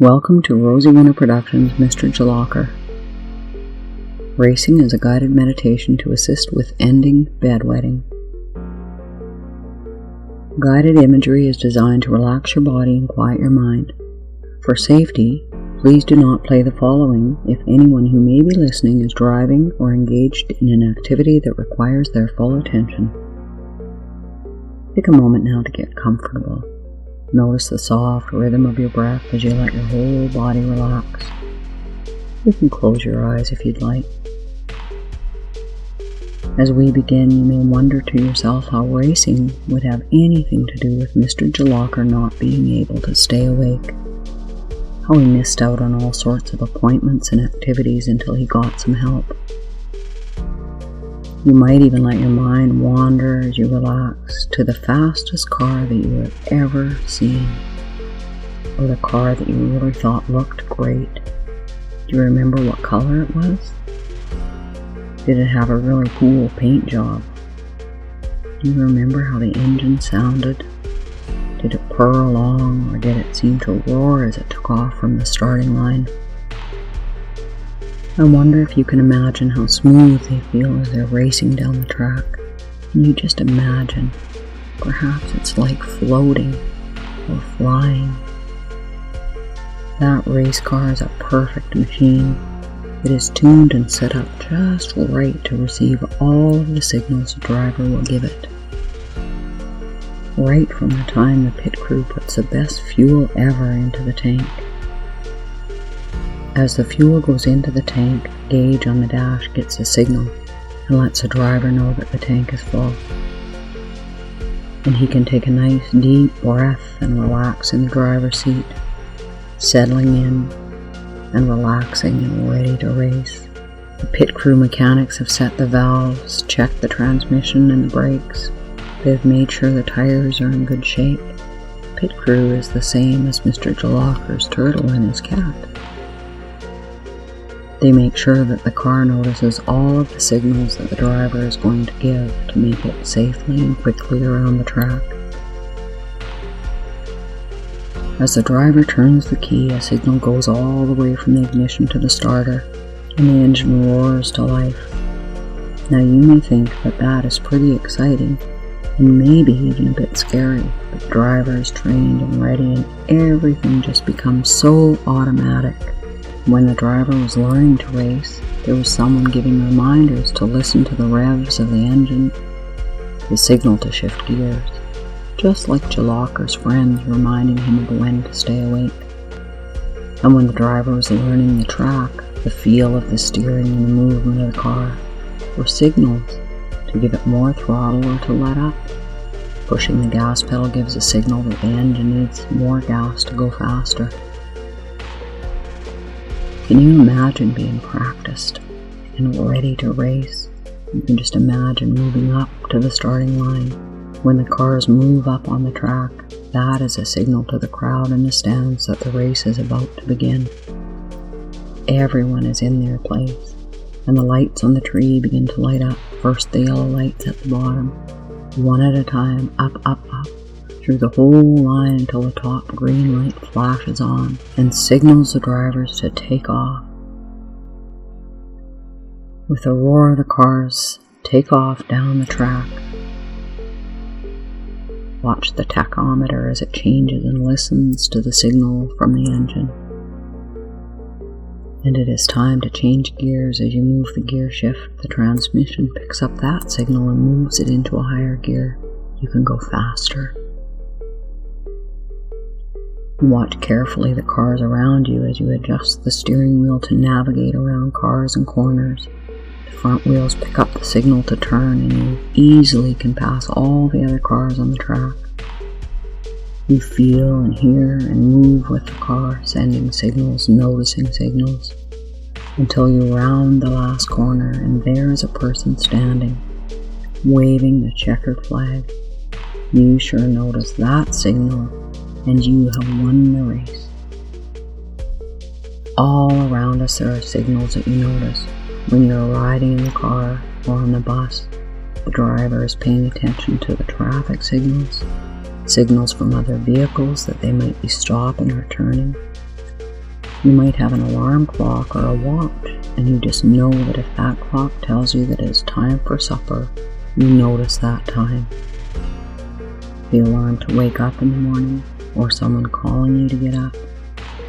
Welcome to Rosy Winter Productions' Mr. Jalocker. Racing is a guided meditation to assist with ending bedwetting. Guided imagery is designed to relax your body and quiet your mind. For safety, please do not play the following if anyone who may be listening is driving or engaged in an activity that requires their full attention. Take a moment now to get comfortable. Notice the soft rhythm of your breath as you let your whole body relax. You can close your eyes if you'd like. As we begin, you may wonder to yourself how racing would have anything to do with Mr. Jalocker not being able to stay awake. How he missed out on all sorts of appointments and activities until he got some help. You might even let your mind wander as you relax to the fastest car that you have ever seen, or the car that you really thought looked great. Do you remember what color it was? Did it have a really cool paint job? Do you remember how the engine sounded? Did it purr along, or did it seem to roar as it took off from the starting line? I wonder if you can imagine how smooth they feel as they're racing down the track. And you just imagine, perhaps it's like floating or flying. That race car is a perfect machine. It is tuned and set up just right to receive all of the signals the driver will give it. Right from the time the pit crew puts the best fuel ever into the tank. As the fuel goes into the tank, the gauge on the dash gets a signal and lets the driver know that the tank is full. And he can take a nice deep breath and relax in the driver's seat, settling in and relaxing and ready to race. The pit crew mechanics have set the valves, checked the transmission and the brakes. They've made sure the tires are in good shape. The pit crew is the same as Mr. Jalocker's turtle and his cat. They make sure that the car notices all of the signals that the driver is going to give to make it safely and quickly around the track. As the driver turns the key, a signal goes all the way from the ignition to the starter, and the engine roars to life. Now you may think that that is pretty exciting, and maybe even a bit scary, but the driver is trained and ready and everything just becomes so automatic. When the driver was learning to race, there was someone giving reminders to listen to the revs of the engine, the signal to shift gears, just like Jalocker's friends reminding him of when to stay awake. And when the driver was learning the track, the feel of the steering and the movement of the car were signals to give it more throttle or to let up. Pushing the gas pedal gives a signal that the engine needs more gas to go faster. Can you imagine being practiced and ready to race? You can just imagine moving up to the starting line. When the cars move up on the track, that is a signal to the crowd in the stands that the race is about to begin. Everyone is in their place, and the lights on the tree begin to light up. First the yellow lights at the bottom, one at a time, up, up, up, through the whole line until the top green light flashes on and signals the drivers to take off. With the roar, the cars take off down the track. Watch the tachometer as it changes and listens to the signal from the engine. And it is time to change gears. As you move the gear shift, the transmission picks up that signal and moves it into a higher gear. You can go faster. Watch carefully the cars around you as you adjust the steering wheel to navigate around cars and corners. The front wheels pick up the signal to turn and you easily can pass all the other cars on the track. You feel and hear and move with the car, sending signals, noticing signals, until you round the last corner and there is a person standing, waving the checkered flag. You sure notice that signal, and you have won the race. All around us there are signals that you notice. When you're riding in the car or on the bus, the driver is paying attention to the traffic signals, signals from other vehicles that they might be stopping or turning. You might have an alarm clock or a watch, and you just know that if that clock tells you that it is time for supper, you notice that time. The alarm to wake up in the morning, or someone calling you to get up.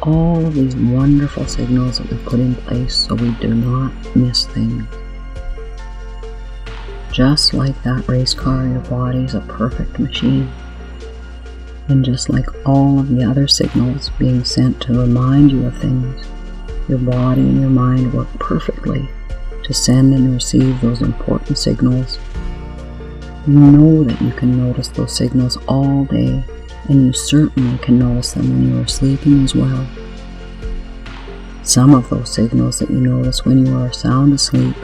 All of these wonderful signals that we put in place so we do not miss things. Just like that race car, your body is a perfect machine. And just like all of the other signals being sent to remind you of things, your body and your mind work perfectly to send and receive those important signals. You know that you can notice those signals all day, and you certainly can notice them when you are sleeping as well. Some of those signals that you notice when you are sound asleep,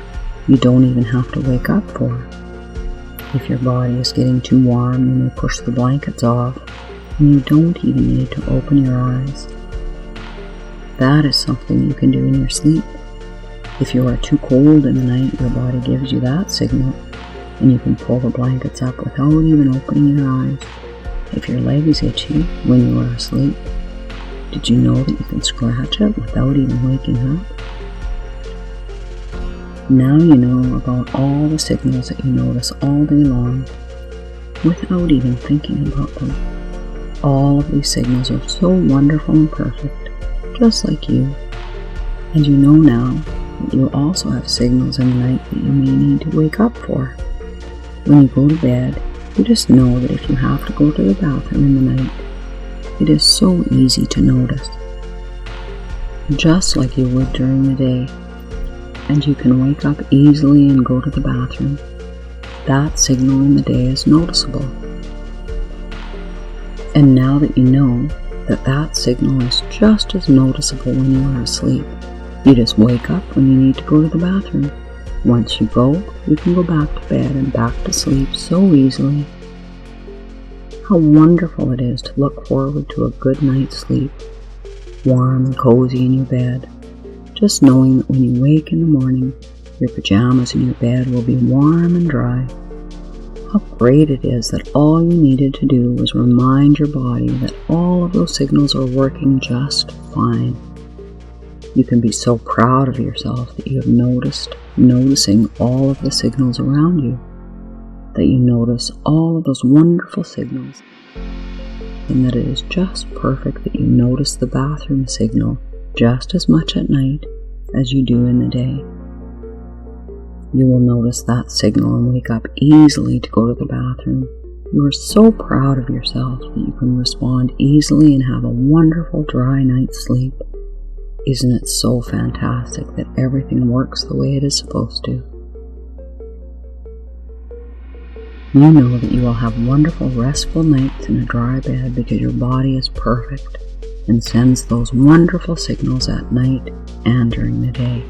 you don't even have to wake up for. If your body is getting too warm, you may push the blankets off, and you don't even need to open your eyes. That is something you can do in your sleep. If you are too cold in the night, your body gives you that signal, and you can pull the blankets up without even opening your eyes. If your leg is itchy when you are asleep, did you know that you can scratch it without even waking up? Now you know about all the signals that you notice all day long without even thinking about them. All of these signals are so wonderful and perfect, just like you. And you know now that you also have signals in the night that you may need to wake up for. When you go to bed, you just know that if you have to go to the bathroom in the night, it is so easy to notice, just like you would during the day, and you can wake up easily and go to the bathroom. That signal in the day is noticeable. And now that you know that that signal is just as noticeable when you are asleep, you just wake up when you need to go to the bathroom. Once you go, you can go back to bed and back to sleep so easily. How wonderful it is to look forward to a good night's sleep, warm and cozy in your bed, just knowing that when you wake in the morning, your pajamas in your bed will be warm and dry. How great it is that all you needed to do was remind your body that all of those signals are working just fine. You can be so proud of yourself that you have noticing all of the signals around you, that you notice all of those wonderful signals, and that it is just perfect that you notice the bathroom signal just as much at night as you do in the day. You will notice that signal and wake up easily to go to the bathroom. You are so proud of yourself that you can respond easily and have a wonderful dry night's sleep. Isn't it so fantastic that everything works the way it is supposed to? You know that you will have wonderful restful nights in a dry bed because your body is perfect and sends those wonderful signals at night and during the day.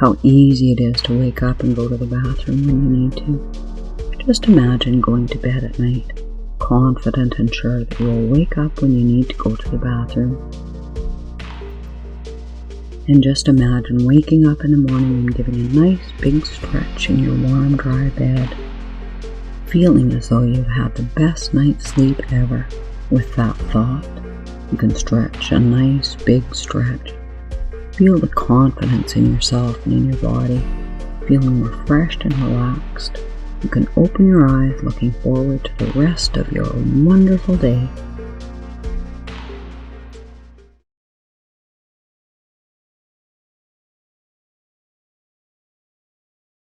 How easy it is to wake up and go to the bathroom when you need to. Just imagine going to bed at night, confident and sure that you will wake up when you need to go to the bathroom. And just imagine waking up in the morning and giving a nice big stretch in your warm, dry bed, feeling as though you've had the best night's sleep ever. With that thought, you can stretch a nice big stretch. Feel the confidence in yourself and in your body, feeling refreshed and relaxed. You can open your eyes looking forward to the rest of your wonderful day.